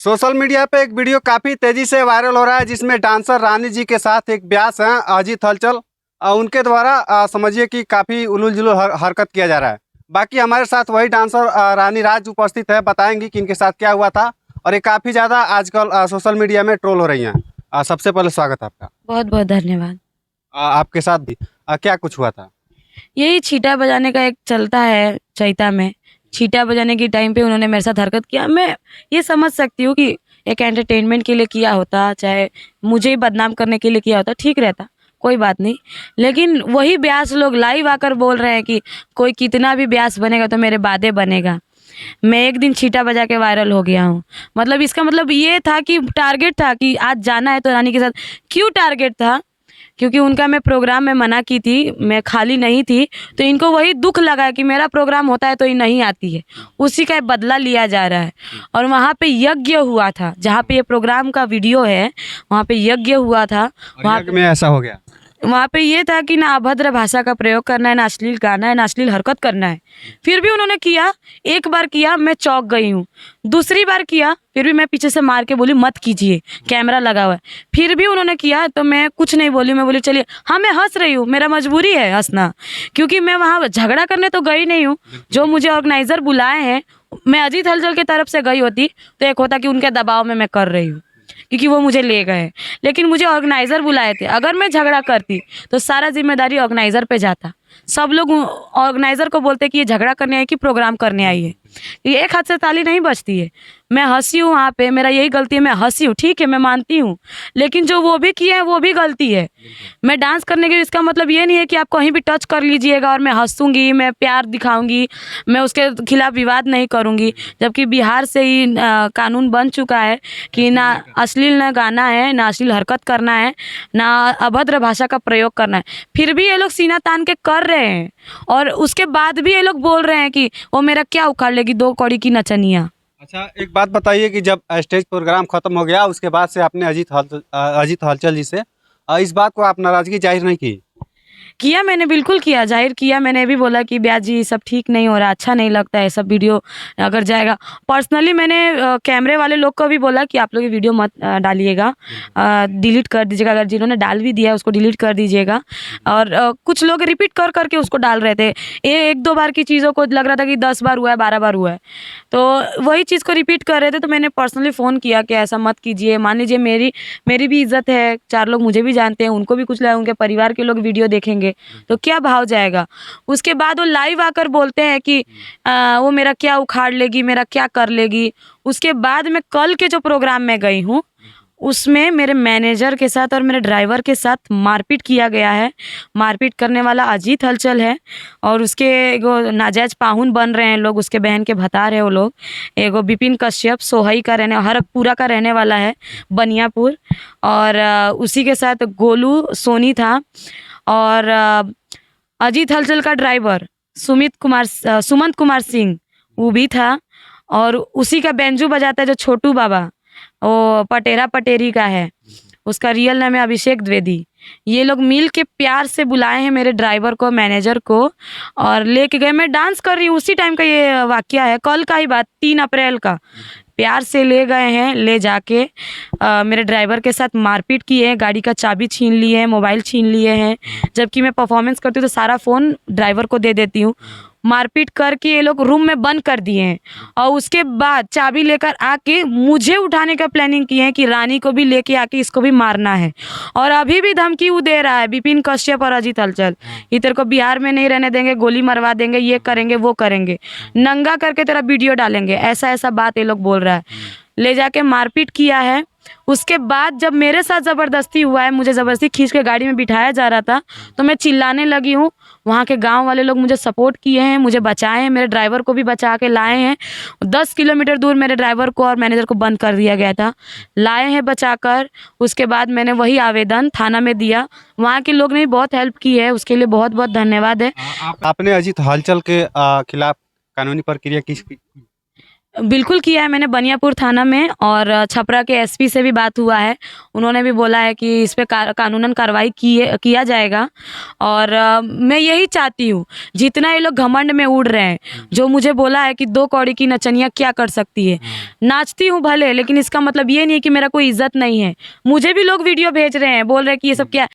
Social media पे एक video काफ़ी तेज़ी से वायरल हो रहा है जिसमें डांसर रानी जी के साथ एक ब्यास हैं अजीत हलचल। उनके द्वारा समझिए कि काफ़ी उलूल-जुलूल हरकत किया जा रहा है। बाकी हमारे साथ वही डांसर रानी राज उपस्थित है, बताएंगी कि इनके साथ क्या हुआ था और ये काफ़ी ज़्यादा आजकल सोशल मीडिया में ट्रोल हो रही हैं। सबसे पहले स्वागत है आपका। बहुत बहुत धन्यवाद। आपके साथ भी क्या कुछ हुआ था? यही छीटा बजाने का एक चलता है चैता में। छीटा बजाने के टाइम पे उन्होंने मेरे साथ हरकत किया। मैं ये समझ सकती हूँ कि एक एंटरटेनमेंट के लिए किया होता, चाहे मुझे बदनाम करने के लिए किया होता, ठीक रहता, कोई बात नहीं। लेकिन वही ब्यास लोग लाइव आकर बोल रहे हैं कि कोई कितना भी ब्यास बनेगा तो मेरे बादे बनेगा। मैं एक दिन छीटा बजा के वायरल हो गया हूँ। मतलब इसका मतलब ये था कि टारगेट था कि आज जाना है तो रानी के साथ। क्यों टारगेट था? क्योंकि उनका मैं प्रोग्राम में मना की थी, मैं खाली नहीं थी, तो इनको वही दुख लगा है कि मेरा प्रोग्राम होता है तो ये नहीं आती है। उसी का बदला लिया जा रहा है। और वहाँ पे यज्ञ हुआ था, जहाँ पे ये प्रोग्राम का वीडियो है, वहाँ पे यज्ञ हुआ था। और यज्ञ में ऐसा हो गया? वहाँ पे ये था कि ना अभद्र भाषा का प्रयोग करना है, ना अश्लील गाना है, ना अश्लील हरकत करना है। फिर भी उन्होंने किया। एक बार किया, मैं चौंक गई हूँ। दूसरी बार किया, फिर भी मैं पीछे से मार के बोली मत कीजिए, कैमरा लगा हुआ है। फिर भी उन्होंने किया तो मैं कुछ नहीं बोली। मैं बोली चलिए, हाँ मैं हंस रही हूँ, मेरा मजबूरी है हंसना, क्योंकि मैं वहाँ झगड़ा करने तो गई नहीं हूँ। जो मुझे ऑर्गेनाइजर बुलाए हैं, मैं अजीत हलचल की तरफ से गई होती तो एक होता कि उनके दबाव में मैं कर रही हूँ, क्योंकि वो मुझे ले गए। लेकिन मुझे ऑर्गेनाइज़र बुलाए थे। अगर मैं झगड़ा करती तो सारा जिम्मेदारी ऑर्गेनाइज़र पे जाता। सब लोग ऑर्गेनाइज़र को बोलते कि ये झगड़ा करने आई कि प्रोग्राम करने आई है। ये एक हाथ से ताली नहीं बजती है। मैं हंसी हूँ वहाँ पे, मेरा यही गलती है, मैं हंसी हूँ, ठीक है, मैं मानती हूँ। लेकिन जो वो भी किए हैं वो भी गलती है। मैं डांस करने के, इसका मतलब ये नहीं है कि आप कहीं भी टच कर लीजिएगा और मैं हंसूंगी, मैं प्यार दिखाऊंगी, मैं उसके खिलाफ विवाद नहीं करूंगी। जबकि बिहार से ही कानून बन चुका है कि ना अश्लील ना गाना है, ना अश्लील हरकत करना है, ना अभद्र भाषा का प्रयोग करना है। फिर भी ये लोग सीना तान के कर रहे हैं। और उसके बाद भी ये लोग बोल रहे हैं कि वो मेरा क्या उखाड़ लेगी, 2 कौड़ी की नचनिया। अच्छा, एक बात बताइए कि जब स्टेज प्रोग्राम खत्म हो गया उसके बाद से आपने अजीत हलचल जी से इस बात को आप नाराजगी जाहिर नहीं की? किया मैंने, बिल्कुल किया, ज़ाहिर किया। मैंने भी बोला कि ब्यास जी सब ठीक नहीं हो रहा, अच्छा नहीं लगता है सब वीडियो अगर जाएगा। पर्सनली मैंने कैमरे वाले लोग को भी बोला कि आप लोग ये वीडियो मत डालिएगा, डिलीट कर दीजिएगा। अगर जिन्होंने डाल भी दिया है उसको डिलीट कर दीजिएगा। और कुछ लोग रिपीट कर करके उसको डाल रहे थे। ये 1-2 बार की चीज़ों को लग रहा था कि 10 बार हुआ है, 12 बार हुआ है। तो वही चीज़ को रिपीट कर रहे थे। तो मैंने पर्सनली फ़ोन किया कि ऐसा मत कीजिए। मान लीजिए मेरी मेरी भी इज़्ज़त है, 4 लोग मुझे भी जानते हैं, उनको भी कुछ लगा, उनके परिवार के लोग वीडियो देखेंगे तो क्या भाव जाएगा। उसके बाद वो लाइव आकर बोलते हैं कि वो मेरा क्या उखाड़ लेगी, मेरा क्या कर लेगी। उसके बाद मैं कल के जो प्रोग्राम में गई हूँ, उसमें मेरे मैनेजर के साथ और मेरे ड्राइवर के साथ मारपीट किया गया है। मारपीट करने वाला अजीत हलचल है और उसके एगो नाजायज़ पाहुन बन रहे हैं लोग, उसके बहन के भतार है वो लोग। एगो विपिन कश्यप सोहई का हरपुरा का रहने वाला है, बनियापुर। और उसी के साथ गोलू सोनी था। और अजीत हलचल का ड्राइवर सुमंत कुमार सिंह वो भी था। और उसी का बैंजो बजाता है जो छोटू बाबा, वो पटेरा पटेरी का है, उसका रियल नाम है अभिषेक द्विवेदी। ये लोग मिल के प्यार से बुलाए हैं मेरे ड्राइवर को, मैनेजर को, और लेके गए। मैं डांस कर रही हूँ, उसी टाइम का ये वाकया है, कल का ही बात, 3 अप्रैल का। प्यार से ले गए हैं, ले जाके मेरे ड्राइवर के साथ मारपीट किए हैं, गाड़ी का चाबी छीन लिए हैं, मोबाइल छीन लिए हैं। जबकि मैं परफॉर्मेंस करती हूँ तो सारा फ़ोन ड्राइवर को दे देती हूँ। मारपीट करके ये लोग रूम में बंद कर दिए हैं और उसके बाद चाबी लेकर आके मुझे उठाने का प्लानिंग किए हैं कि रानी को भी लेके आके इसको भी मारना है। और अभी भी धमकी वो दे रहा है, विपिन कश्यप और अजीत हलचल, ये तेरे को बिहार में नहीं रहने देंगे, गोली मरवा देंगे, ये करेंगे वो करेंगे, नंगा करके तेरा वीडियो डालेंगे, ऐसा ऐसा बात ये लोग बोल रहा है। ले जाके मारपीट किया है। उसके बाद जब मेरे साथ ज़बरदस्ती हुआ है, मुझे ज़बरदस्ती खींच के गाड़ी में बिठाया जा रहा था, तो मैं चिल्लाने लगी हूँ। वहाँ के गांव वाले लोग मुझे सपोर्ट किए हैं, मुझे बचाए हैं, मेरे ड्राइवर को भी बचा के लाए हैं। 10 किलोमीटर दूर मेरे ड्राइवर को और मैनेजर को बंद कर दिया गया था, लाए हैं बचाकर। उसके बाद मैंने वही आवेदन थाना में दिया। वहाँ के लोग ने भी बहुत हेल्प की है, उसके लिए बहुत बहुत धन्यवाद है। आपने अजीत हलचल के खिलाफ कानूनी प्रक्रिया की? बिल्कुल किया है मैंने बनियापुर थाना में, और छपरा के एसपी से भी बात हुआ है। उन्होंने भी बोला है कि इस पे कानूनन कार्रवाई किया जाएगा। और मैं यही चाहती हूँ, जितना ये लोग घमंड में उड़ रहे हैं, जो मुझे बोला है कि 2 कौड़ी की नचनिया क्या कर सकती है। नाचती हूँ भले, लेकिन इसका मतलब ये नहीं है कि मेरा कोई इज्जत नहीं है। मुझे भी लोग वीडियो भेज रहे हैं, बोल रहे हैं कि ये सब क्या